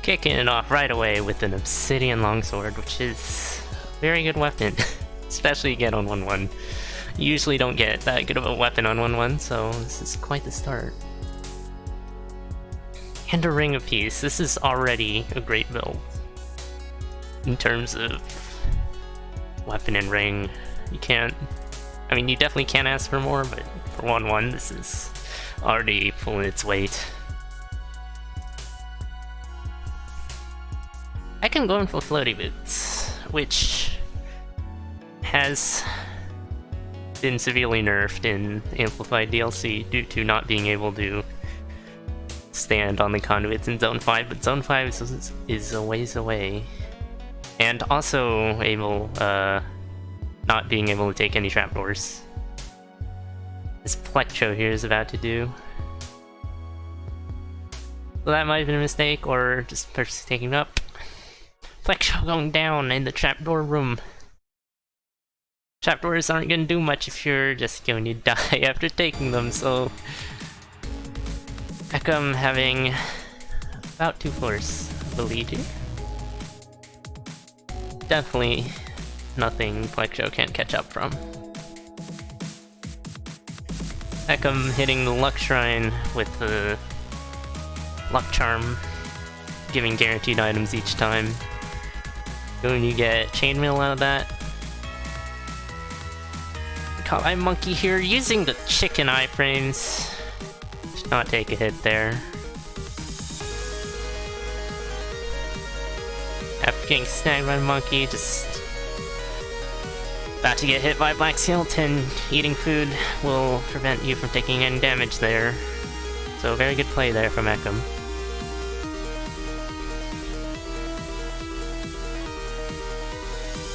Kicking it off right away with an obsidian longsword, which is a very good weapon, especially again on 1-1. You usually don't get that good of a weapon on 1-1, so this is quite the start. And a ring of peace. This is already a great build in terms of weapon and ring. You can't, I mean, you definitely can't ask for more, but for 1-1, this is already pulling its weight. I can go in for floaty boots, which has been severely nerfed in Amplified DLC due to not being able to stand on the conduits in Zone 5, but Zone 5 is a ways away. And also able, not being able to take any trapdoors. This Plectro here is about to do. So that might have been a mistake, or just purposely taking it up. Plectro going down in the trapdoor room. Trapdoors aren't gonna do much if you're just going to die after taking them, so... Ekam having about 2 floors, I believe you. Definitely nothing Plectro can't catch up from. Ekam hitting the Luck Shrine with the Luck Charm, giving guaranteed items each time. Going to get Chainmail out of that. Caught Eye Monkey here using the chicken iframes. Should not take a hit there. After getting snagged by Monkey, just about to get hit by Black Skeleton. Eating food will prevent you from taking any damage there. So very good play there from Ekam.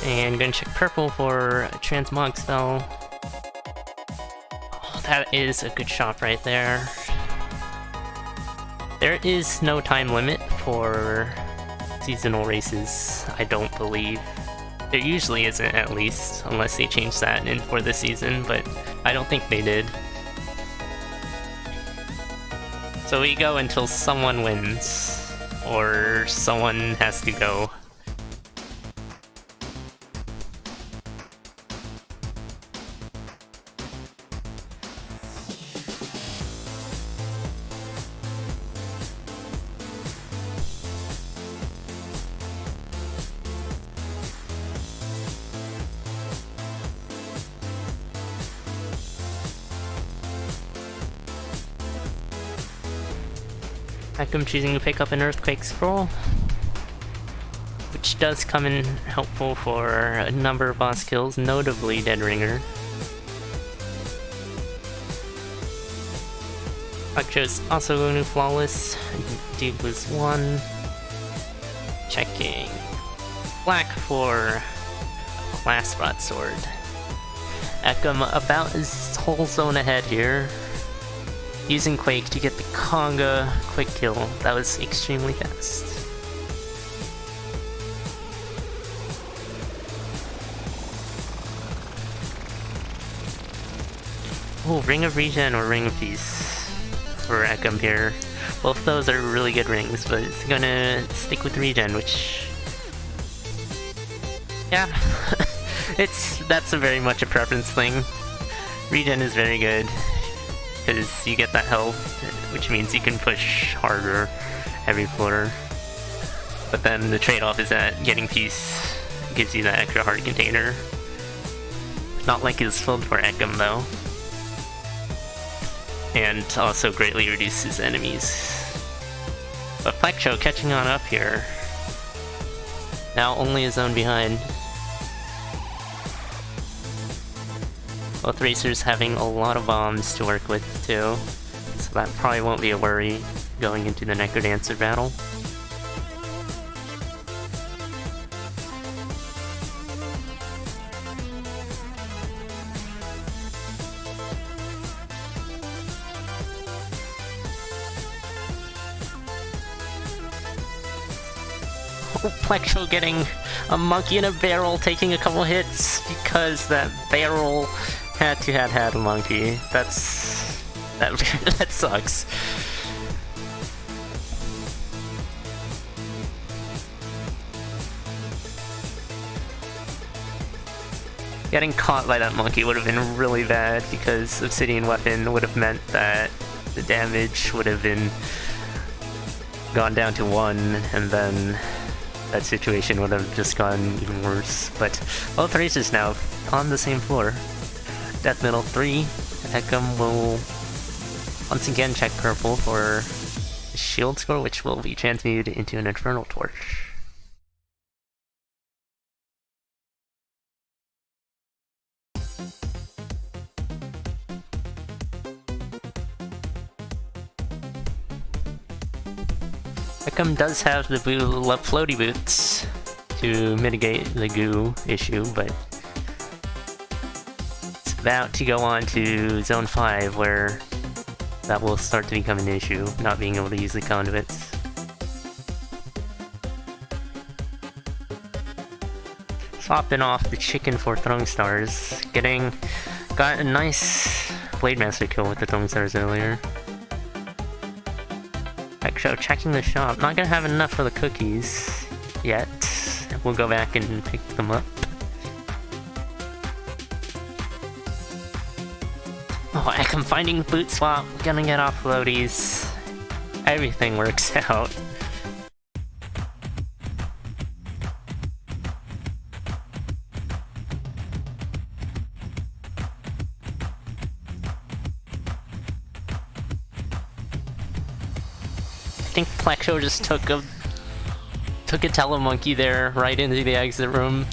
And gonna check purple for a transmog spell. Oh, that is a good shot right there. There is no time limit for seasonal races, I don't believe. There usually isn't, at least, unless they change that in for this season, but I don't think they did. So we go until someone wins, or someone has to go. I'm choosing to pick up an Earthquake Scroll, which does come in helpful for a number of boss kills, notably Dead Ringer. Plectro's also going to Flawless. Dude was 1. Checking black for a Glass Broadsword. Ekam about his whole zone ahead here. Using Quake to get the Conga quick kill. That was extremely fast. Oh, Ring of Regen or Ring of Peace for Ekam here. Both of those are really good rings, but it's gonna stick with Regen, which... yeah, that's a very much a preference thing. Regen is very good, because you get that health, which means you can push harder every floor. But then the trade-off is that getting Peace gives you that extra heart container. Not like it's filled for Ekam though. And also greatly reduces enemies. But Plectro catching on up here. Now only a zone behind. Both racers having a lot of bombs to work with too, so that probably won't be a worry going into the Necrodancer battle. Oh, Plectro getting a monkey in a barrel, taking a couple hits because that barrel had to have had a monkey. That sucks. Getting caught by that monkey would have been really bad, because Obsidian Weapon would have meant that the damage would have been gone down to 1, and then that situation would have just gone even worse. But both races now on the same floor. Death Metal 3, Ekim will once again check purple for a shield score, which will be transmuted into an Infernal Torch. Ekim does have the floaty boots to mitigate the goo issue, but it's about to go on to Zone 5, where that will start to become an issue, not being able to use the conduits. Swapping off the chicken for throwing stars, got a nice Blade Master kill with the throwing stars earlier. So checking the shop, not gonna have enough for the cookies yet. We'll go back and pick them up. Oh, I'm finding boot swap, gonna get off floaties. Everything works out. I think Plexo just took a telemonkey there right into the exit room.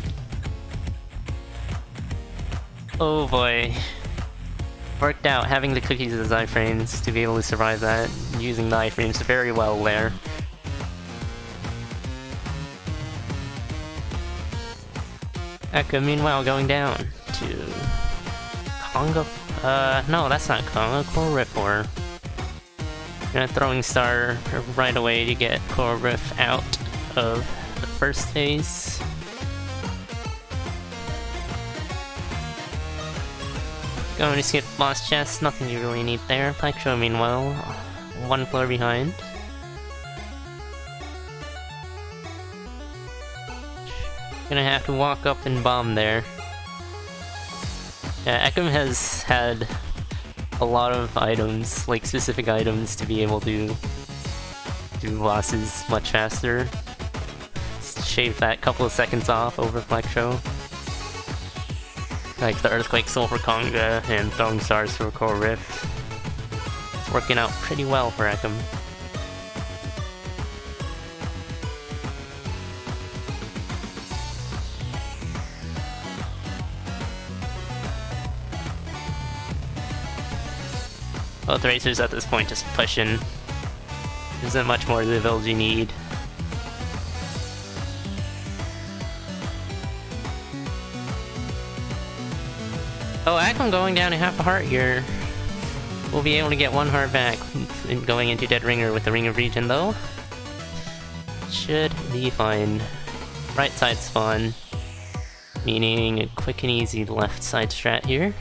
Oh boy. Worked out having the cookies as iframes to be able to survive that, using the iframes very well there. Echo meanwhile going down to Conga. No, that's not Conga, Core Riff. And a throwing star right away to get Core Riff out of the first phase. Going to skip boss chest, nothing you really need there. Plectro meanwhile, one floor behind. Gonna have to walk up and bomb there. Yeah, Ekim has had a lot of items, like specific items, to be able to do bosses much faster. Shave that couple of seconds off over Plectro. Like the Earthquake Soul for Conga and Throwing Stars for Core Rift. It's working out pretty well for Ekim. Both racers at this point just pushing. There isn't much more of the build you need. Oh, Ekim going down to half a heart here. We'll be able to get 1 heart back going into Dead Ringer with the Ring of Regen though. Should be fine. Right side spawn, meaning a quick and easy left side strat here.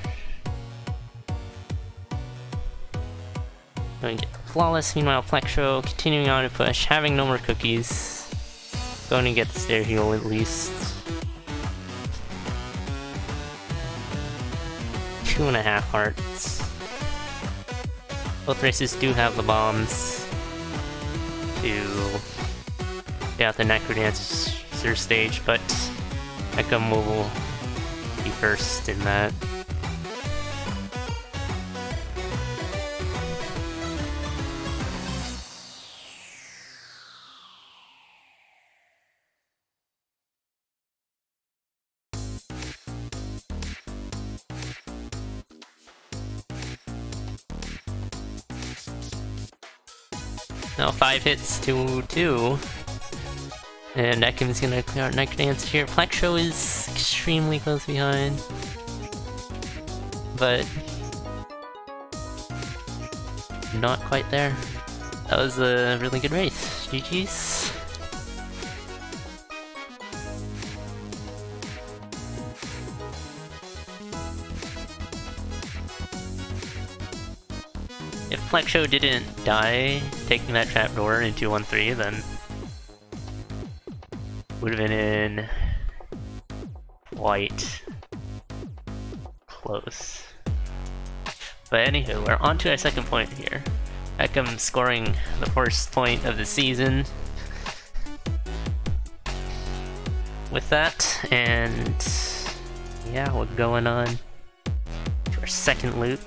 Going to get flawless, meanwhile Plectro continuing on to push, having no more cookies. Going to get the stair heal at least. 2.5 hearts. Both races do have the bombs to get out the Necrodancer stage, but Ekim will be first in that. Now 5 hits to 2. And Ekim's gonna clear out Necrodancer here. Plectro is extremely close behind. But not quite there. That was a really good race. GG's. If Plectro didn't die taking that trapdoor in 2-1-3, then would have been in quite close. But anywho, we're on to our second point here. Ekim scoring the first point of the season. With that, and yeah, we're going on to our second loot.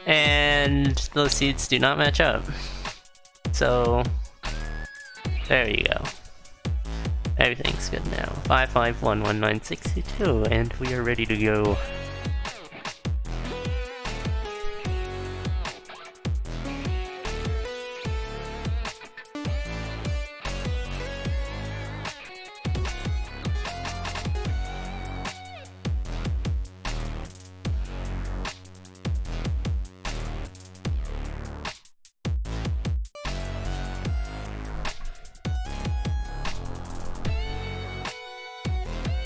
And those seeds do not match up. So, there you go. Everything's good now. 5511962, and we are ready to go.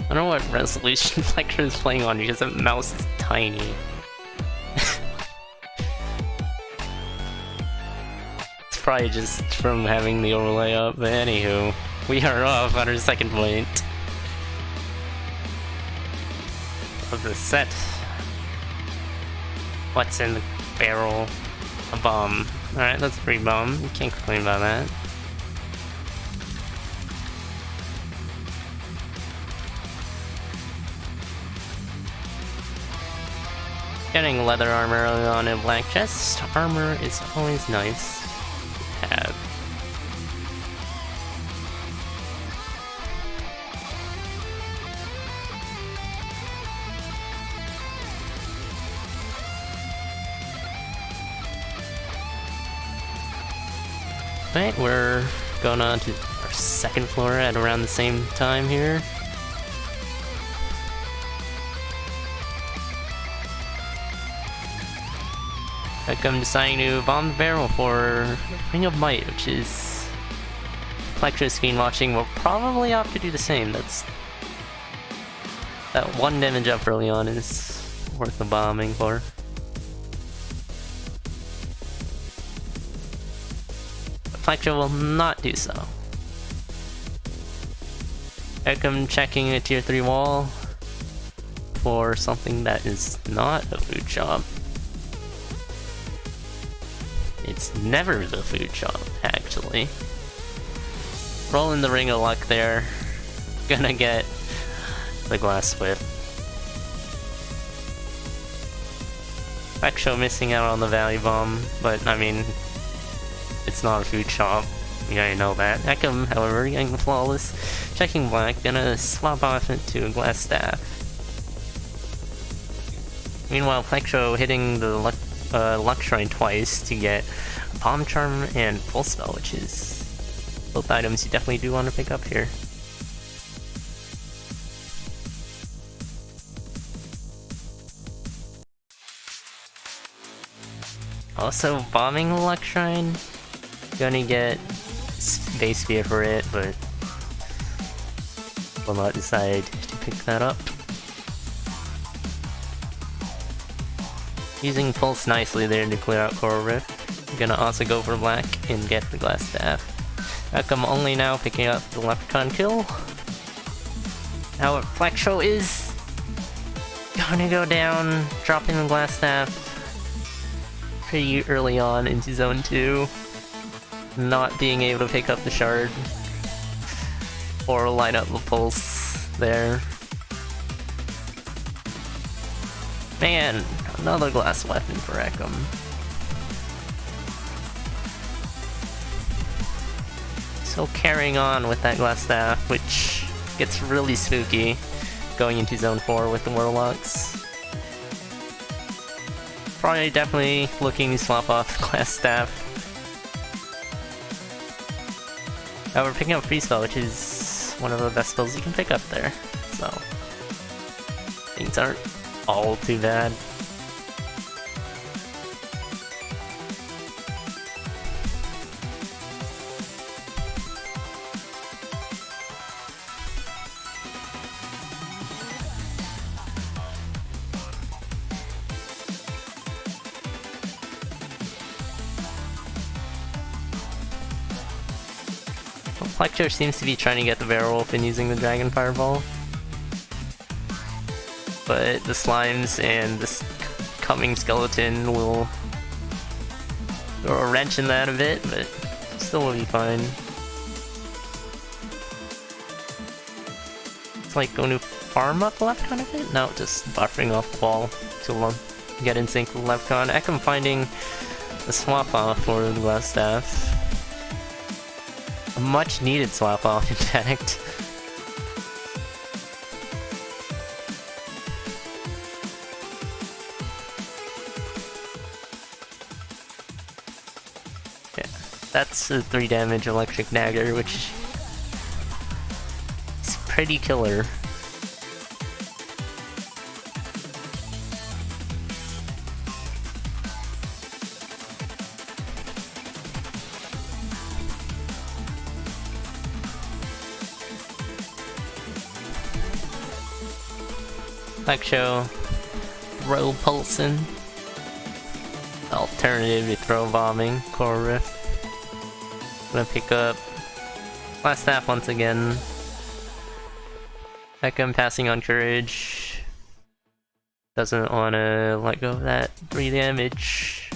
I don't know what resolution Plectro is playing on because the mouse is tiny. It's probably just from having the overlay up, but anywho, we are off on our second point of the set. What's in the barrel? A bomb. Alright, that's a free bomb. You can't complain about that. Getting leather armor early on in black chest. Armor is always nice to have. Right, we're going on to our second floor at around the same time here. I'm deciding to bomb the barrel for Ring of Might, which is Plectro screen watching will probably opt to do the same. That one damage up early on is worth the bombing for. But Plectro will not do so. Ekim checking a tier 3 wall for something that is not a food shop. It's never the food shop, actually. Rolling the Ring of Luck there. Gonna get the glass whip. Plectro missing out on the value bomb, but I mean, it's not a food shop. You already know that. Ekim, however, getting the flawless. Checking black, gonna swap off into a glass staff. Meanwhile, Plectro hitting the luck shrine twice to get Palm Charm and Full Spell, which is both items you definitely do want to pick up here. Also, bombing the luck shrine, gonna get base spear for it, but will not decide to pick that up. Using Pulse nicely there to clear out Coral Rift. Gonna also go for black and get the glass staff. Ekim only now picking up the Leprechaun kill. Now Plectro is gonna go down, dropping the glass staff pretty early on into zone 2. Not being able to pick up the shard or line up the pulse there. Man, another glass weapon for Ekim. So carrying on with that glass staff, which Gets really spooky going into Zone 4 with the Warlocks. Probably definitely looking to swap off Glass Staff. Now we're picking up Free Spell, which is one of the best spells you can pick up there, so things aren't all too bad. Plectro seems to be trying to get the Werewolf in using the Dragon Fireball, but the Slimes and this coming Skeleton will throw a wrench in that a bit, but still will be fine. It's like going to farm up the left con a bit? No, just buffering off the wall to get in sync with the left con. Ekim finding the swap off for the Glass Staff. A much needed swap off, in fact. Yeah, that's a 3 damage electric dagger, which is pretty killer. Show throw pulsing. Alternative to throw bombing. Core rift. Gonna pick up Glass Staff once again. Ekim passing on courage. Doesn't wanna let go of that 3 damage.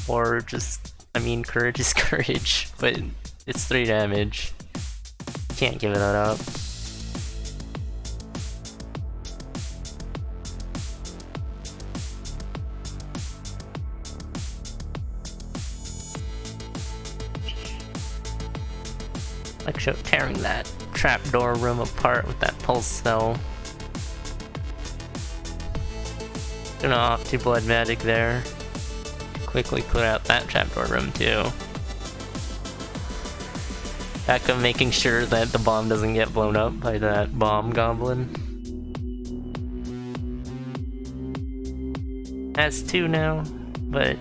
Or just, I mean, courage is courage, but it's 3 damage. Can't give that up. Like tearing that trapdoor room apart with that pulse spell. Gonna off to Blood Magic there. Quickly clear out that trapdoor room too. Ekim making sure that the bomb doesn't get blown up by that bomb goblin. Has 2 now, but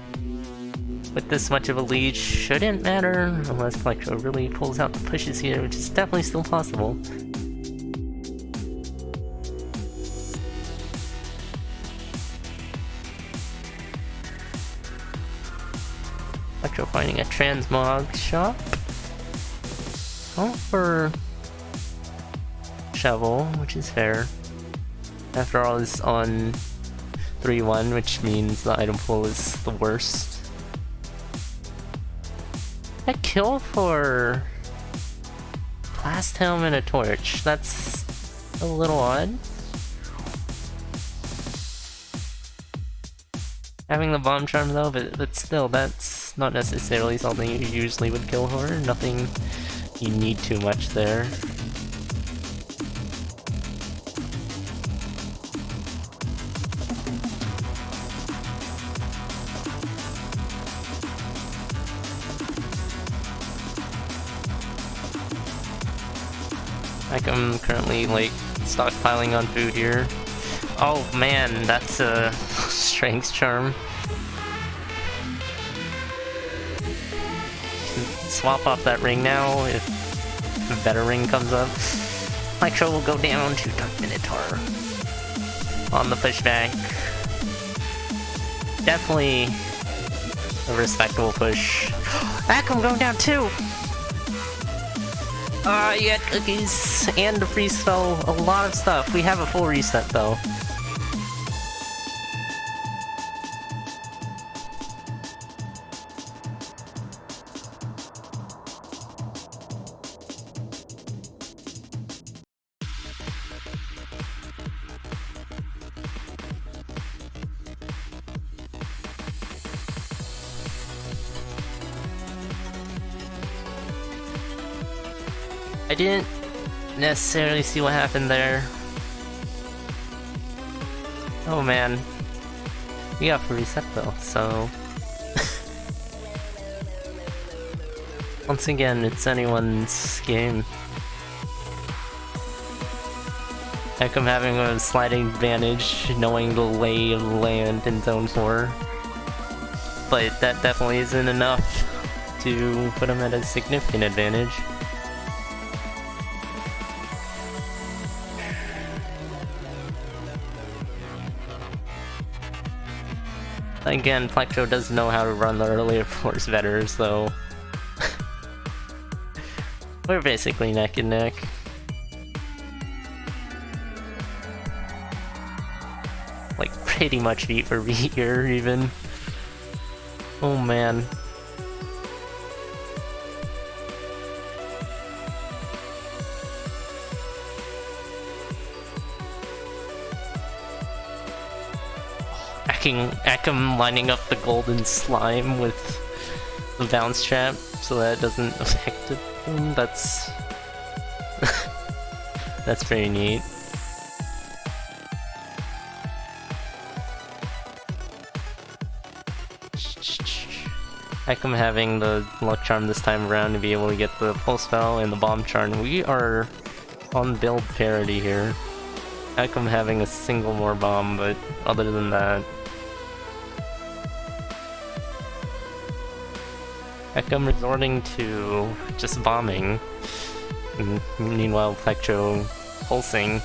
with this much of a lead, shouldn't matter unless Plectro really pulls out the pushes here, which is definitely still possible. Plectro finding a transmog shop. Oh, for Shovel, which is fair. After all, it's on 3-1, which means the item pool is the worst. A kill for Blast Helm and a Torch. That's a little odd. Having the Bomb Charm though, but still, that's not necessarily something you usually would kill for. Nothing you need too much there. Like I'm currently like stockpiling on food here. Oh man, that's a strength charm. Swap off that ring now if a better ring comes up. Plectro will go down to Dark Minotaur on the pushback. Definitely a respectable push. Ekim going down too! You got cookies and a free spell, a lot of stuff. We have a full reset though. I didn't necessarily see what happened there. Oh man. We got to reset though, so... Once again, it's anyone's game. Heck, I'm having a sliding advantage, knowing the lay of the land in Zone 4. But that definitely isn't enough to put him at a significant advantage. Again, Plectro does know how to run the earlier floors better, so... We're basically neck and neck. Like, pretty much beat for beat here, even. Oh man. Ekim lining up the golden slime with the bounce trap so that it doesn't affect it. That's... That's pretty neat. Ekim having the luck charm this time around to be able to get the pulse spell and the bomb charm. We are on build parity here. Ekim having a single more bomb, but other than that... Ekim resorting to just bombing. And meanwhile, Plectro pulsing,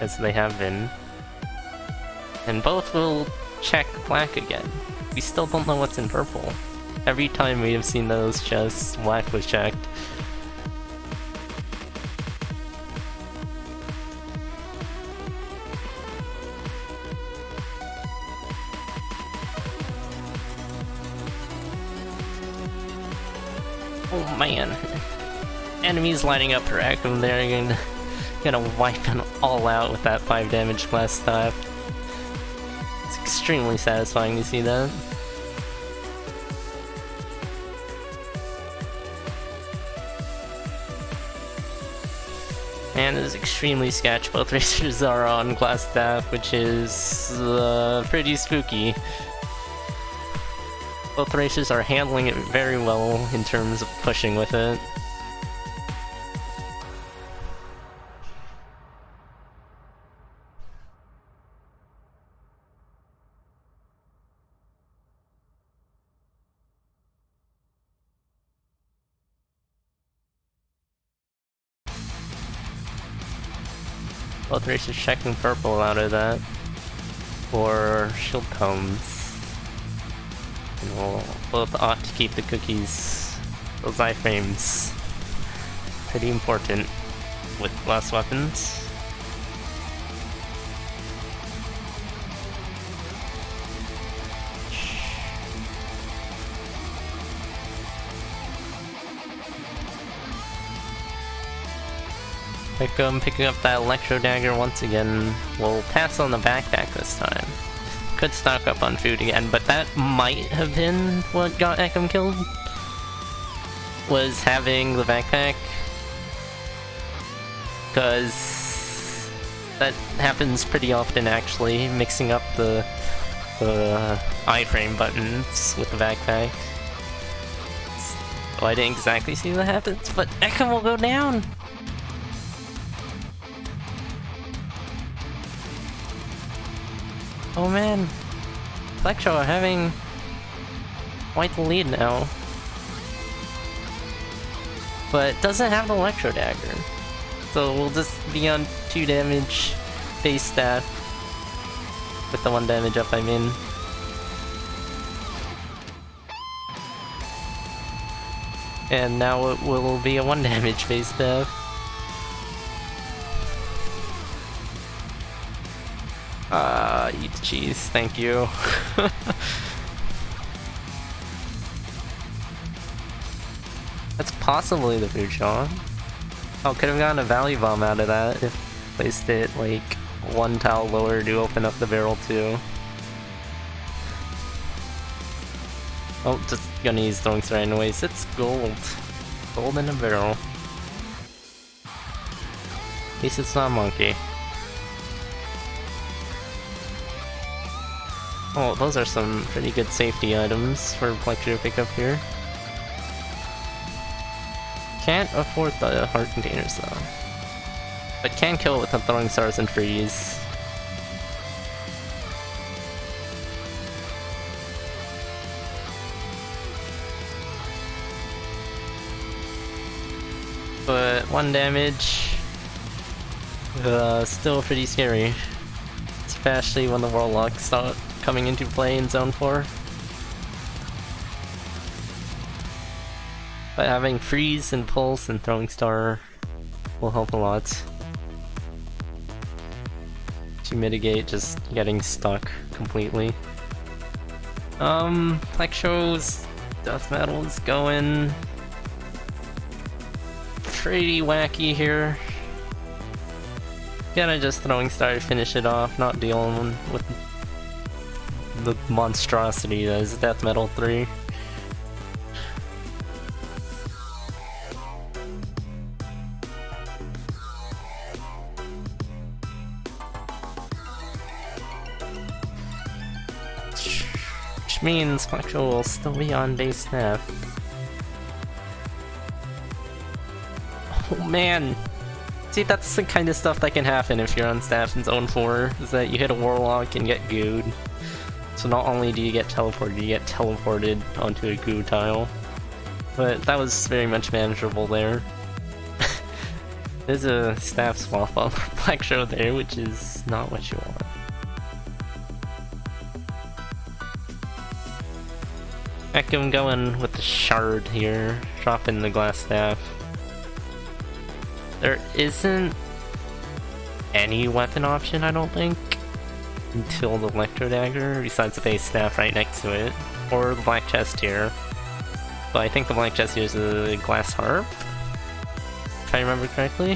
as they have been. And both will check black again. We still don't know what's in purple. Every time we have seen those chests, black was checked. Oh man. Enemies lining up for Ekim there, gonna wipe them all out with that 5 damage glass staff. It's extremely satisfying to see that. And it is extremely sketch. Both racers are on glass staff, which is pretty spooky. Both racers are handling it very well in terms of pushing with it. Both racers checking purple out of that for shield combs. And we'll both opt to keep the cookies. Those iframes pretty important with glass weapons. Ekim picking up that electro dagger once again. We'll pass on the backpack this time. Could stock up on food again, but that might have been what got Ekim killed. Was having the backpack. Because that happens pretty often actually, mixing up the iframe buttons with the backpack. So I didn't exactly see what happens, but Ekim will go down! Oh man, Plectro are having quite the lead now. But doesn't have the electro dagger. So we'll just be on 2 damage base stat. With the 1 damage up I'm in. And now it will be a 1 damage base stat. Eat the cheese, thank you. That's possibly the food shot. Oh, could have gotten a value bomb out of that if placed it like 1 tile lower to open up the barrel too. Oh, just gonna use throwing thread anyways. It's gold. Gold in a barrel. least it's not a monkey. Oh, those are some pretty good safety items for Plectro to pick up here. Can't afford the heart containers though. But can kill it with the throwing stars and freeze. But 1 damage, still pretty scary. Especially when the Warlocks start coming into play in Zone 4. But having freeze and pulse and throwing star will help a lot to mitigate just getting stuck completely. Plectro's death metal is going pretty wacky here. Gonna just throwing star to finish it off, not dealing with the monstrosity that is death metal 3. Which means Plectro will still be on base snap. Oh man! See, that's the kind of stuff that can happen if you're on staff in Zone 4, is that you hit a Warlock and get gooed. So not only do you get teleported, you get teleported onto a goo tile. But that was very much manageable there. There's a staff swap on Plectro there, which is not what you want. Ekim going with the shard here, dropping the glass staff. There isn't any weapon option, I don't think, until the Plectrodagger, besides the base staff right next to it, or the black chest here. But I think the black chest here is a glass harp, if I remember correctly,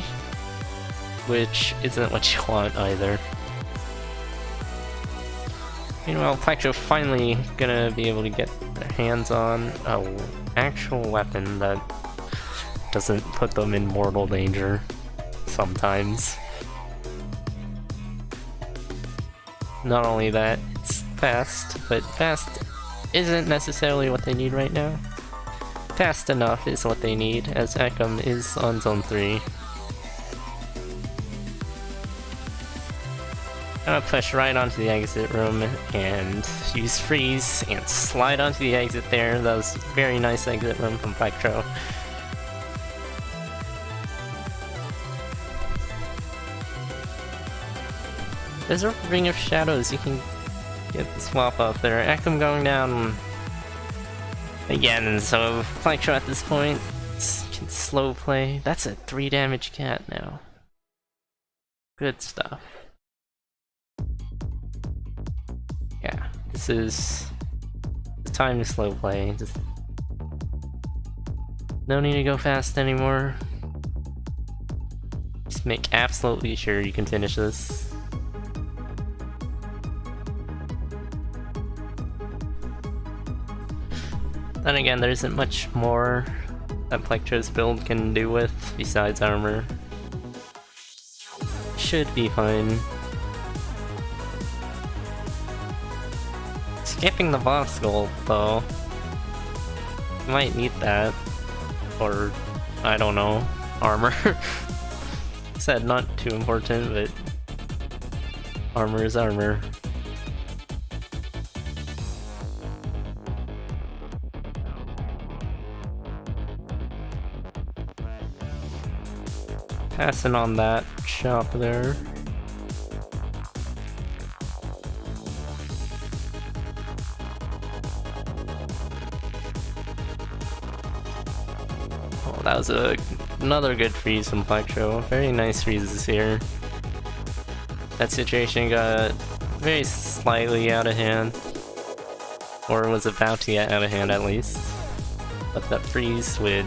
which isn't what you want either. Meanwhile, Plectro finally gonna be able to get their hands on an actual weapon that doesn't put them in mortal danger sometimes. Not only that, it's fast, but fast isn't necessarily what they need right now. Fast enough is what they need, as Ekim is on Zone 3. Gonna push right onto the exit room and use freeze and slide onto the exit there. That was a very nice exit room from Plectro. There's a Ring of Shadows, you can get the swap up there. Ekim going down again, so Plectro at this point can slow play. That's a 3 damage cat now. Good stuff. Yeah, this is the time to slow play. Just no need to go fast anymore. Just make absolutely sure you can finish this. Then again, there isn't much more that Plectro's build can do with besides armor. Should be fine. Skipping the boss gold, though. You might need that. Or, I don't know, armor. Said not too important, but armor is armor. Passing on that shop there. Oh, that was another good freeze from Plectro. Very nice freezes here. That situation got very slightly out of hand. Or was about to get out of hand at least. But that freeze would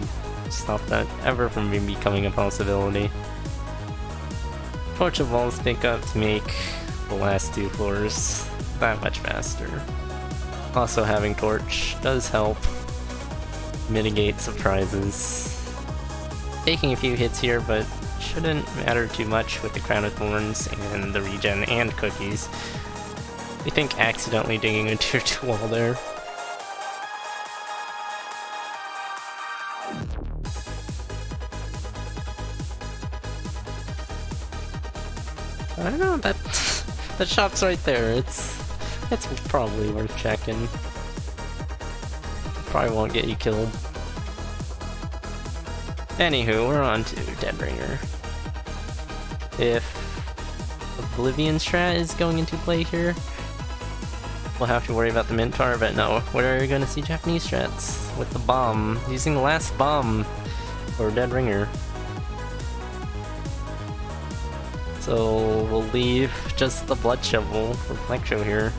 stop that ever from becoming a possibility. Torch of Walls pick up to make the last 2 floors that much faster. Also having Torch does help mitigate surprises. Taking a few hits here, but shouldn't matter too much with the Crown of Thorns and the regen and cookies. I think accidentally digging a tier 2 wall there. I don't know, that shop's right there. It's probably worth checking. Probably won't get you killed. Anywho, we're on to Deadringer. If Oblivion strat is going into play here, we'll have to worry about the Minotaur, but no, we're gonna see Japanese strats with the bomb, using the last bomb for Deadringer. So we'll leave just the Blood Shovel for Plectro here.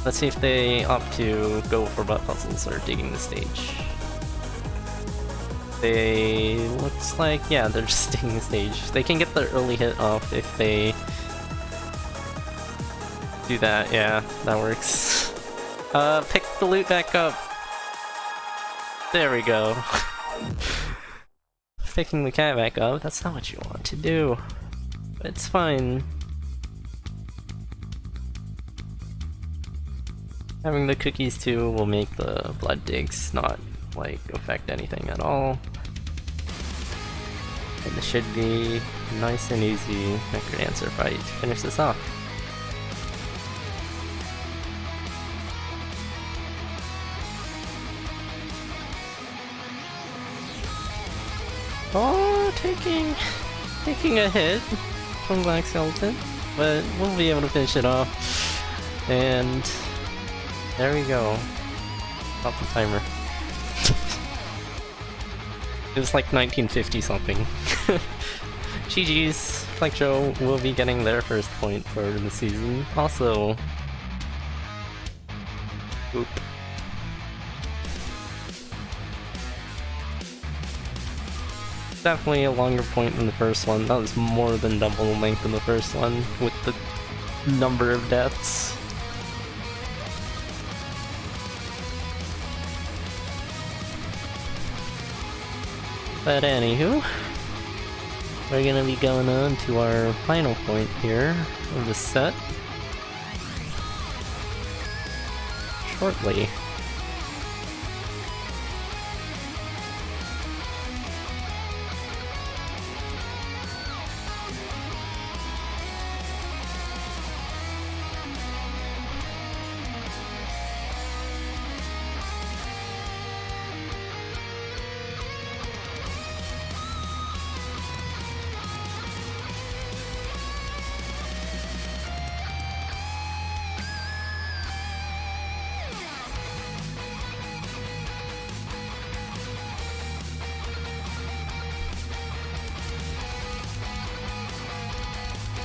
Let's see if they opt to go for butt puzzles or digging the stage. They... looks like, yeah, they're just digging the stage. They can get the early hit off if they do that, yeah, that works. Pick the loot back up. There we go. Picking the cat back up, that's not what you want to do. But it's fine. Having the cookies too will make the blood digs not, like, affect anything at all. And this should be nice and easy Plectrodancer fight to finish this off. Oh, taking a hit from Black Skeleton, but we'll be able to finish it off. And there we go. Stop the timer. It was like 1950 something. GG's, Plectro will be getting their first point for the season. Also, oop. Definitely a longer point than the first one. That was more than double the length of the first one with the number of deaths. But anywho, we're gonna be going on to our final point here of the set shortly.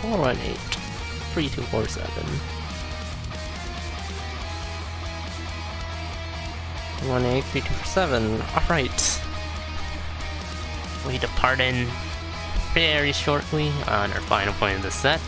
Four, 1, 8, 3, 2, 4, 7. 1, 8, 3, 2, 4, 7. Alright. We depart in very shortly on our final point of the set.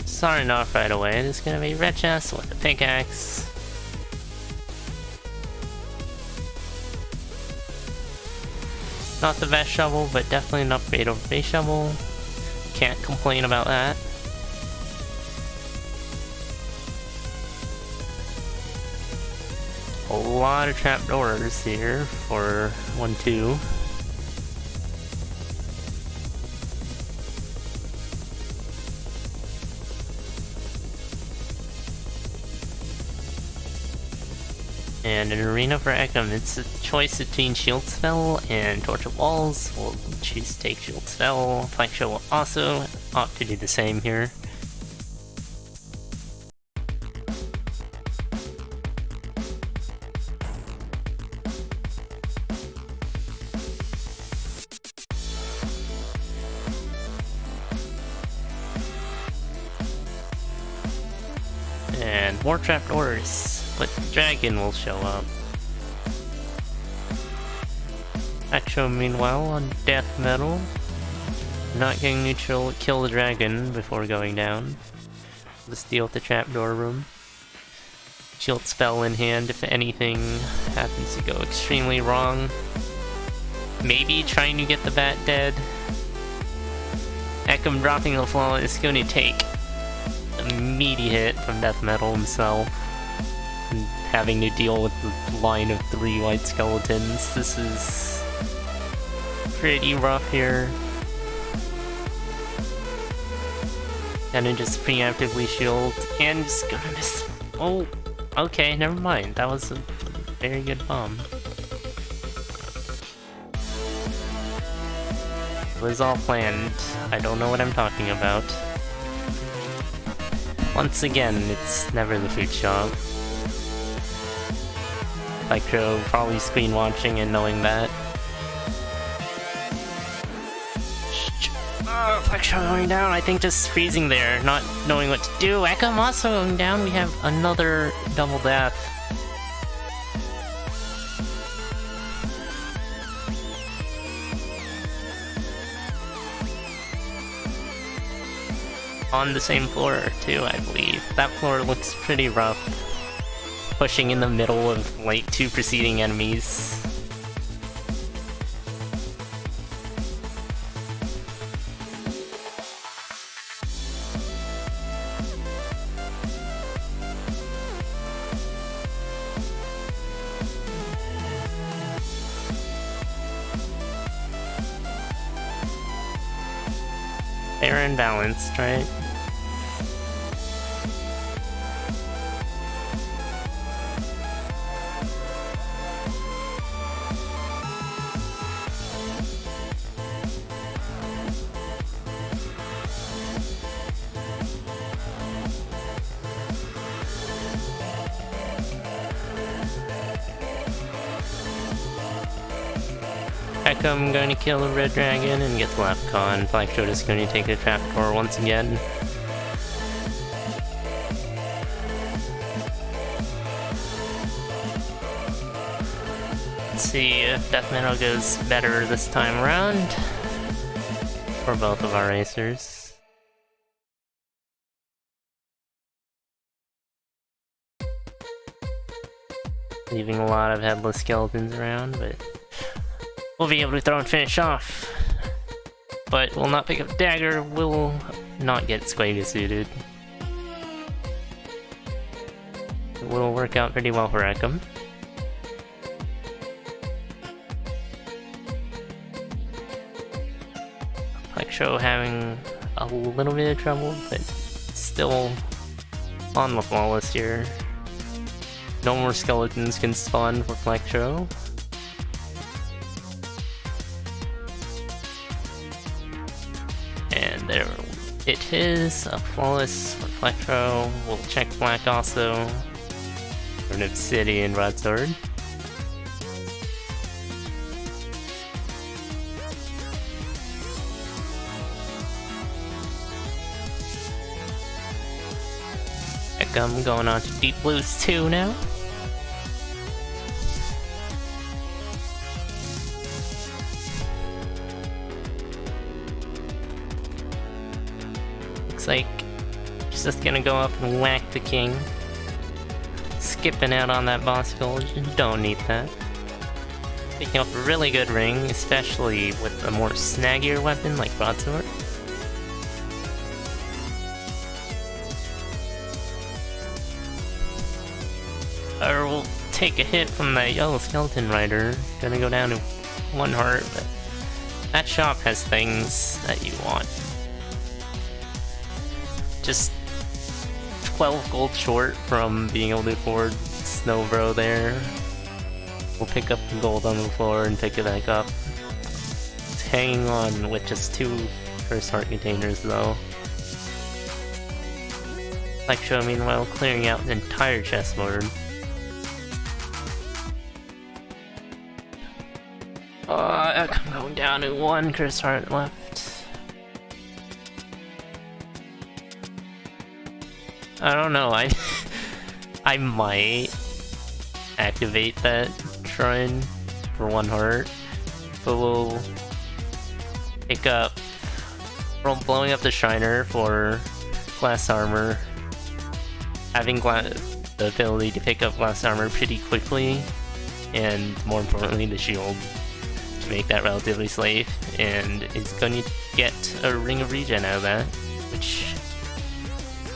Starting off right away, there's gonna be red chest with a pickaxe. Not the best shovel, but definitely an upgrade over base shovel. Can't complain about that. A lot of trapdoors here for 1-2. And an arena for Ekim. It's a choice between Shield Spell and Torch of Walls. We'll choose to take Shield Spell. Plectro will also opt to do the same here. And more trapdoors, but the dragon will show up. Plectro, meanwhile, on death metal, not getting neutral, kill the dragon before going down. Let's deal with the trapdoor room. Shield spell in hand if anything happens to go extremely wrong. Maybe trying to get the bat dead. Ekim dropping the flaw is going to take a meaty hit from death metal himself. And having to deal with the line of 3 white skeletons. This is pretty rough here. And then just preemptively shield and just gonna miss. Oh, okay, never mind. That was a very good bomb. It was all planned. I don't know what I'm talking about. Once again, it's never the food shop. Plectro probably screen watching and knowing that. Plectro going down, I think just freezing there, not knowing what to do. Ekim also going down, we have another double death. On the same floor too, I believe. That floor looks pretty rough. Pushing in the middle of like 2 preceding enemies. Fair and balanced, right? Ekim going to kill the red dragon and get the Lapcon. Plectro is going to take the trapdoor once again. Let's see if death metal goes better this time around for both of our racers. Leaving a lot of headless skeletons around, but we'll be able to throw and finish off. But we'll not pick up dagger, will not get Squaga suited. It will work out pretty well for Ekim. Plectro having a little bit of trouble, but still on the flawless here. No more skeletons can spawn for Plectro. And there it is, a flawless for Plectro. We'll check black also for an obsidian broadsword. Ekim going on to deep blues 2 now. Looks like she's just gonna go up and whack the king. Skipping out on that boss village, don't need that. Picking up a really good ring, especially with a more snaggier weapon like broadsword. Or we'll take a hit from that yellow skeleton rider. Gonna go down to 1 heart, but that shop has things that you want. Just 12 gold short from being able to afford Snowbro there. We'll pick up the gold on the floor and pick it back up. It's hanging on with just 2 first heart containers though. Plectro meanwhile clearing out the entire chessboard. I'm going down to 1 Chris heart left. I don't know, I might activate that shrine for 1 heart, but we'll pick up, we're blowing up the Shriner for glass armor, having the ability to pick up glass armor pretty quickly, and more importantly the shield to make that relatively safe, and it's going to get a ring of regen out of that, which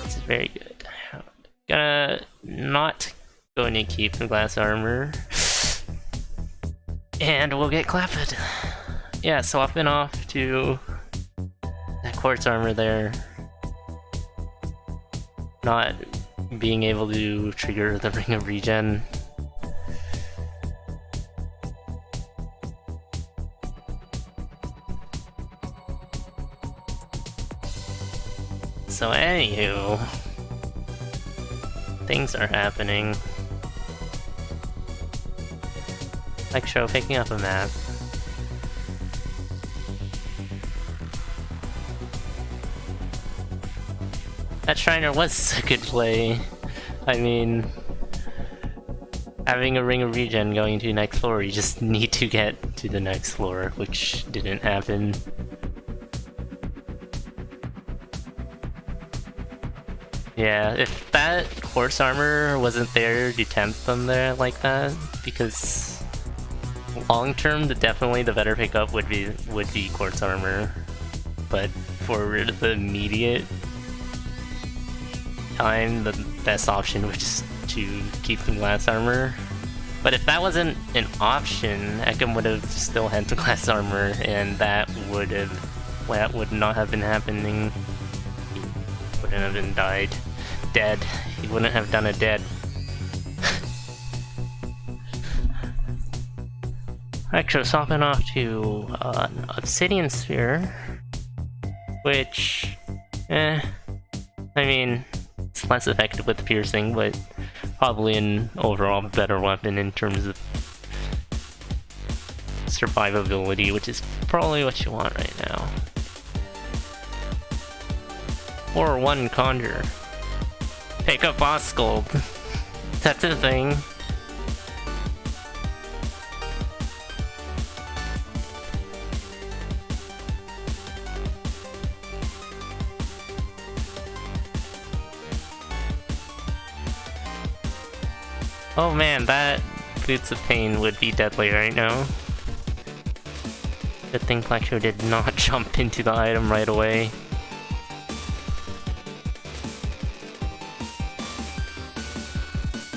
is very good. Gonna not going to keep the glass armor, and we'll get clapped. Yeah, swapping off to that quartz armor there. Not being able to trigger the ring of regen. So anywho, things are happening. Like show picking up a map. That Shriner was a good play. I mean, having a ring of regen going to the next floor, you just need to get to the next floor, which didn't happen. Yeah, if that quartz armor wasn't there to tempt them there like that, because long term, definitely the better pickup would be quartz armor, but for the immediate time, the best option was just to keep the glass armor. But if that wasn't an option, Ekim would have still had the glass armor, and that would not have been happening. He wouldn't have been dead. He wouldn't have done a dead. Actually, swapping off to an obsidian sphere, which, I mean, it's less effective with piercing, but probably an overall better weapon in terms of survivability, which is probably what you want right now. Or 1 conjure. Pick up boss gold. That's a thing. Oh man, that Boots of Pain would be deadly right now. Good thing Plectro did not jump into the item right away.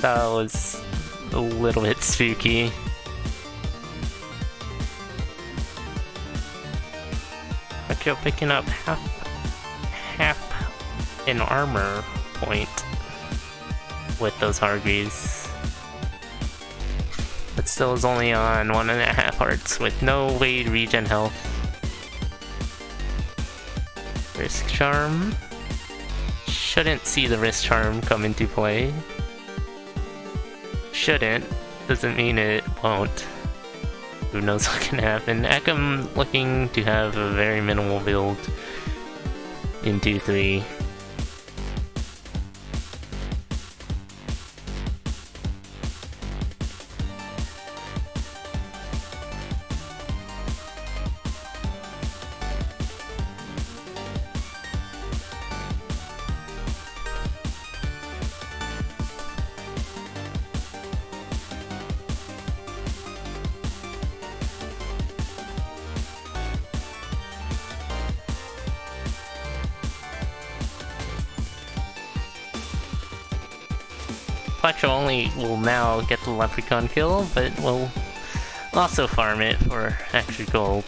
That was a little bit spooky. Plectro picking up half an armor point with those Hargreaves. But still is only on 1.5 hearts with no way to regen health. Risk Charm. Shouldn't see the Risk Charm come into play. Shouldn't. Doesn't mean it won't. Who knows what can happen. Ekim looking to have a very minimal build in 2-3. Plectro only will now get the Leprechaun kill, but will also farm it for extra gold.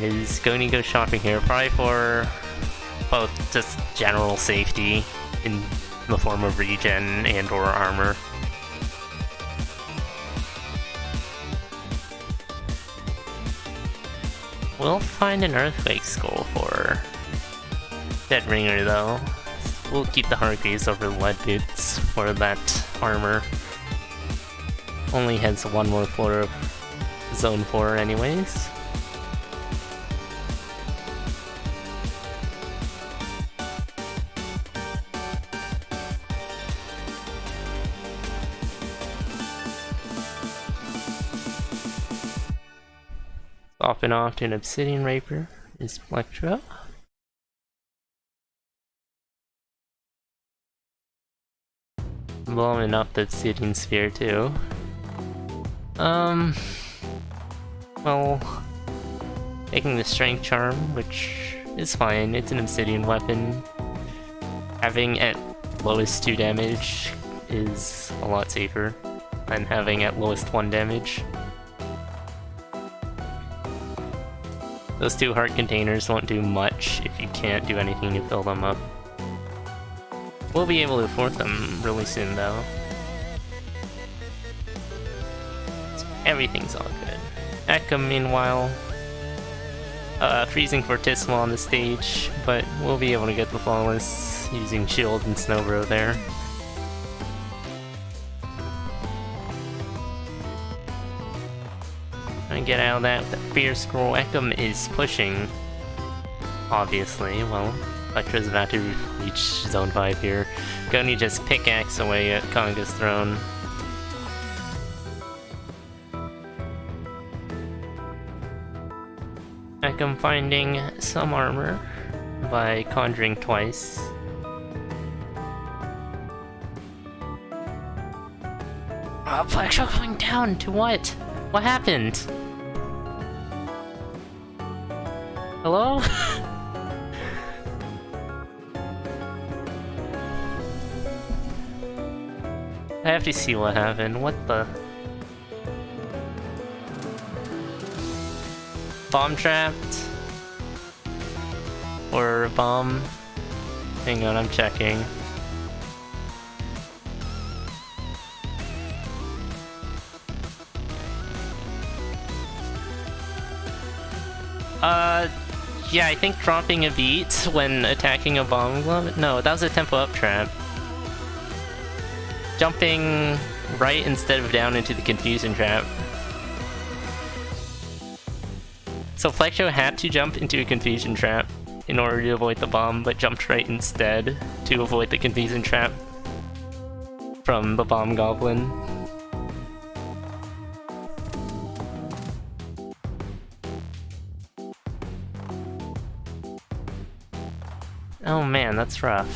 is going to go shopping here, probably for both just general safety in the form of regen and or armor. We'll find an Earthquake Skull for Dead Ringer though. We'll keep the Hargreaves over the Lead Boots for that armor. Only has one more floor of Zone 4 anyways. Off and off to an Obsidian Raper is Plectro. Blowing up the Obsidian Sphere too. Well, taking the Strength Charm, which is fine, it's an Obsidian weapon. Having at lowest 2 damage is a lot safer than having at lowest 1 damage. Those 2 heart containers won't do much if you can't do anything to fill them up. We'll be able to afford them really soon though. So everything's all good. Ekim, meanwhile, freezing Fortissimo on the stage, but we'll be able to get the Flawless using Shield and Snowbro there. And get out of that with the Fierce Scroll. Ekim is pushing, obviously. Well, Plectro's about to reach Zone 5 here. Goni just pickaxe away at Conga's throne. Ekim finding some armor by conjuring twice. Oh, Plectro going down to what? What happened? Hello? I have to see what happened. What the? Bomb trapped? Or bomb? Hang on, I'm checking. Yeah, I think dropping a beat when attacking a bomb glove? No, that was a tempo up trap. Jumping right instead of down into the confusion trap. So Plectro had to jump into a confusion trap in order to avoid the bomb, but jumped right instead to avoid the confusion trap from the bomb goblin. Oh man, that's rough.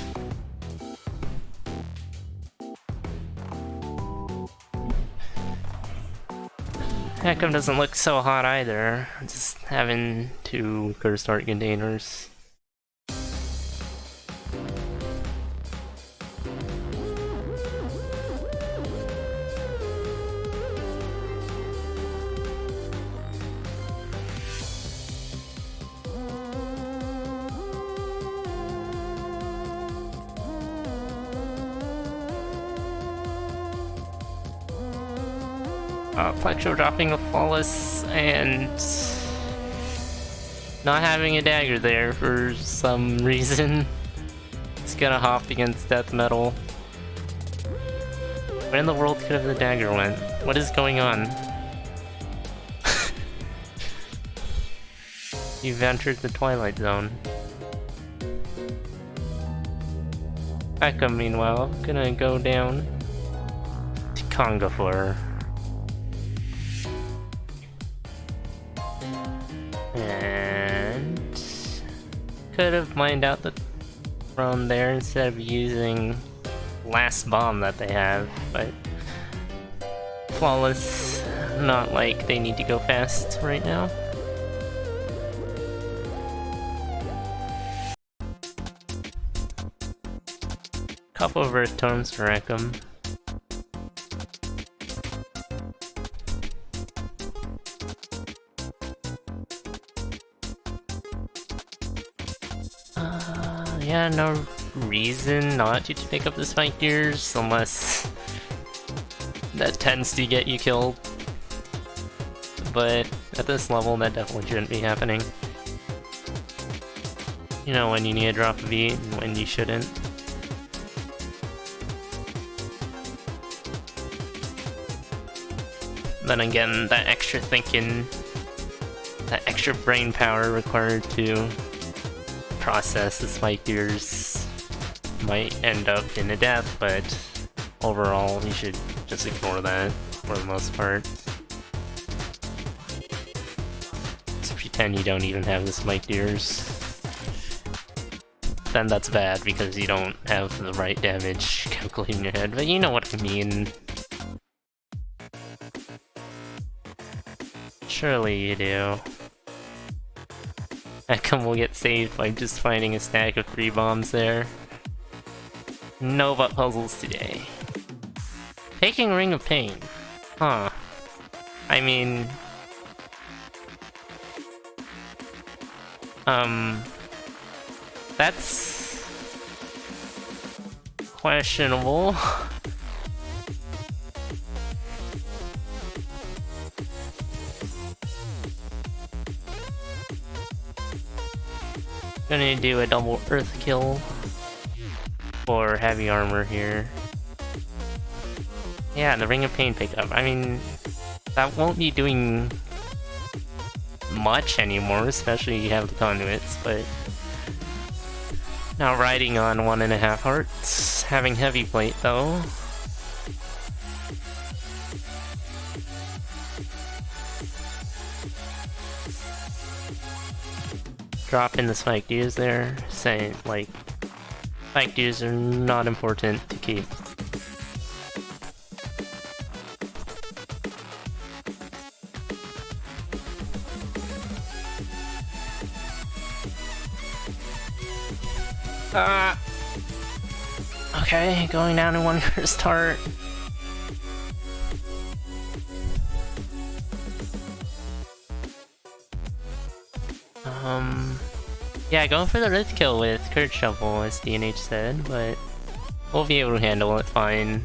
Ekim doesn't look so hot either, just having 2 cursed heart containers. Plectro dropping a Flawless and not having a dagger there for some reason. It's gonna hop against Death Metal. Where in the world could have the dagger went? What is going on? You've entered the Twilight Zone. Ekim, meanwhile, gonna go down to Conga for her. And could have mined out the throne there instead of using last bomb that they have, but Flawless, not like they need to go fast right now. Couple of Earth Totems for Ekim. Yeah, no reason not to pick up the spike gears unless that tends to get you killed. But at this level, that definitely shouldn't be happening. You know when you need to drop a beat and when you shouldn't. Then again, that extra thinking, that extra brain power required to process the spike gears might end up in a death, but overall you should just ignore that for the most part. Just pretend you don't even have the spike gears. Then that's bad because you don't have the right damage calculated in your head, but you know what I mean. Surely you do. Ekim will get saved by just finding a stack of 3 bombs there. No butt puzzles today. Taking Ring of Pain. Huh. I mean... that's... questionable. Gonna do a double earth kill for heavy armor here. Yeah, the Ring of Pain pickup. I mean, that won't be doing much anymore, especially if you have the conduits, but now riding on 1.5 hearts, having heavy plate though. Dropping the spike gears there, saying like spike gears are not important to keep. Okay, going down in 1 curse heart. Yeah, going for the Wraith kill with Curse Shovel, as DNH said, but we'll be able to handle it fine.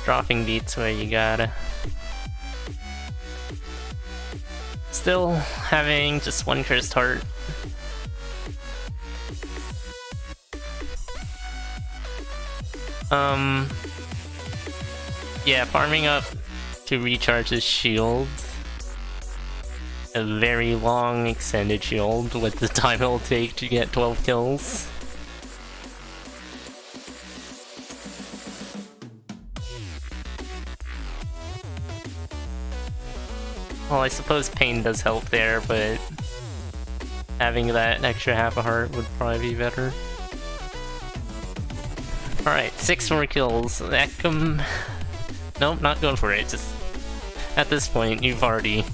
Dropping beats where you gotta. Still having just 1 cursed heart. Yeah, farming up to recharge his shield. A very long extended shield with the time it'll take to get 12 kills. Well, I suppose pain does help there, but having that extra half a heart would probably be better. Alright, 6 more kills. Ekim... Nope, not going for it. Just at this point, you've already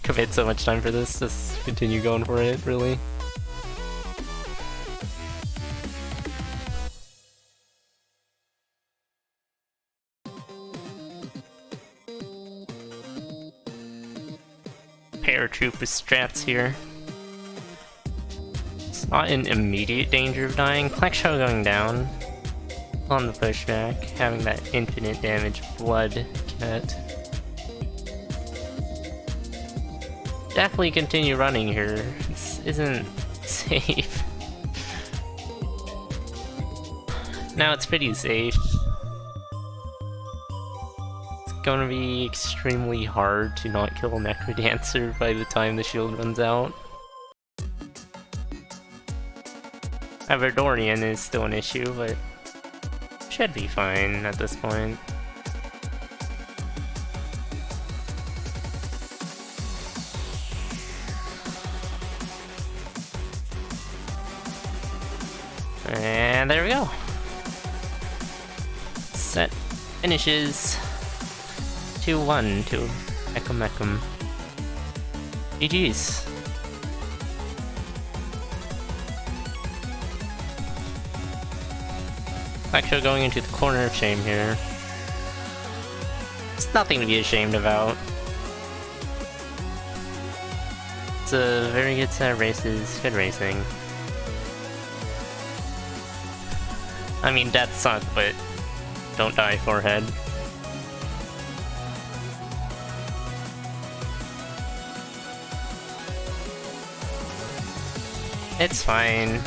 committed so much time for this. Just continue going for it, really. Paratrooper strats here. It's not in immediate danger of dying. Plectro going down on the pushback, having that infinite damage blood cat. Definitely continue running here. This isn't safe. Now it's pretty safe. It's gonna be extremely hard to not kill Plectrodancer by the time the shield runs out. Everdorian is still an issue, but should be fine at this point. And there we go. Set finishes 2-1 to ekimekim. GG's. Actually going into the corner of shame here. It's nothing to be ashamed about. It's a very good set of races, good racing. I mean, death suck, but don't die, forehead. It's fine.